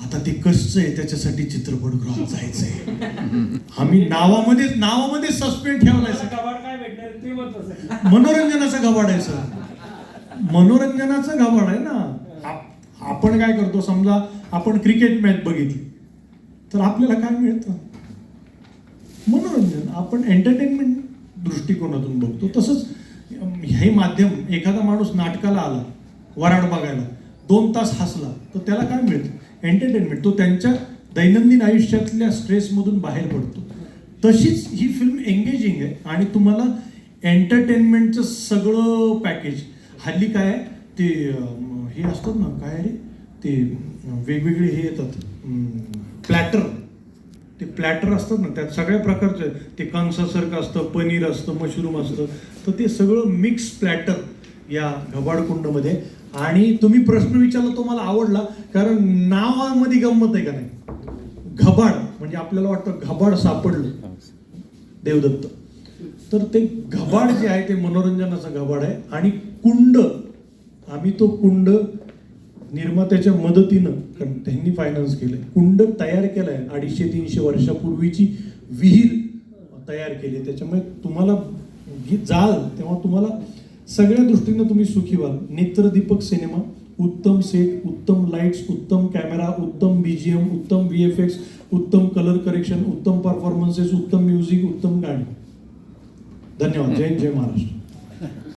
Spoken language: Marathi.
आता ते कसं आहे त्याच्यासाठी चित्रपटगृहात जायचंय. आम्ही नावामध्ये सस्पेंड ठेवलाय सर. काय भेटणार ते म्हणतो. मनोरंजनाचा गबाड आहे सर, मनोरंजनाचा गबाड आहे ना. आपण काय करतो, समजा आपण क्रिकेट मॅच बघितली तर आपल्याला काय मिळतं, मनोरंजन. आपण एंटरटेनमेंट दृष्टिकोनातून बघतो. तसंच हे माध्यम, एखादा माणूस नाटकाला आला वराड बघायला, 2 तास हसला तर त्याला काय मिळतं, एंटरटेनमेंट. तो त्यांच्या दैनंदिन आयुष्यातल्या स्ट्रेसमधून बाहेर पडतो. तशीच ही फिल्म एंगेजिंग आहे आणि तुम्हाला एंटरटेनमेंटचं सगळं पॅकेज. हल्ली काय आहे ते हे असतात ना, काय रे ते वेगवेगळे हे येतात प्लॅटर, ते प्लॅटर असतात ना, त्यात सगळ्या प्रकारचे, ते कंसासारखं असतं, पनीर असतं, मशरूम असतं, तर ते सगळं मिक्स प्लॅटर या घबाडकुंडमध्ये. आणि तुम्ही प्रश्न विचारला तो मला आवडला, कारण नावामध्ये गंमत आहे का नाही. घबाड म्हणजे आपल्याला वाटतं घबाड सापडलं देवदत्त, तर ते घबाड जे आहे ते मनोरंजनाचं घबाड आहे. आणि कुंड, आम्ही तो कुंड निर्मात्याच्या मदतीनं, कारण त्यांनी फायनान्स केलंय, कुंड तयार केलाय. 250-300 वर्षापूर्वीची विहीर तयार केली. त्याच्यामुळे तुम्हाला जाल तेव्हा तुम्हाला सगळ्या दृष्टीनं तुम्ही सुखी व्हाल. नेत्रदीपक सिनेमा, उत्तम सेट, उत्तम लाईट्स, उत्तम कॅमेरा, उत्तम BGM, उत्तम VFX, उत्तम कलर करेक्शन, उत्तम परफॉर्मन्सेस, उत्तम म्युझिक, उत्तम गाणी. धन्यवाद. जय महाराष्ट्र.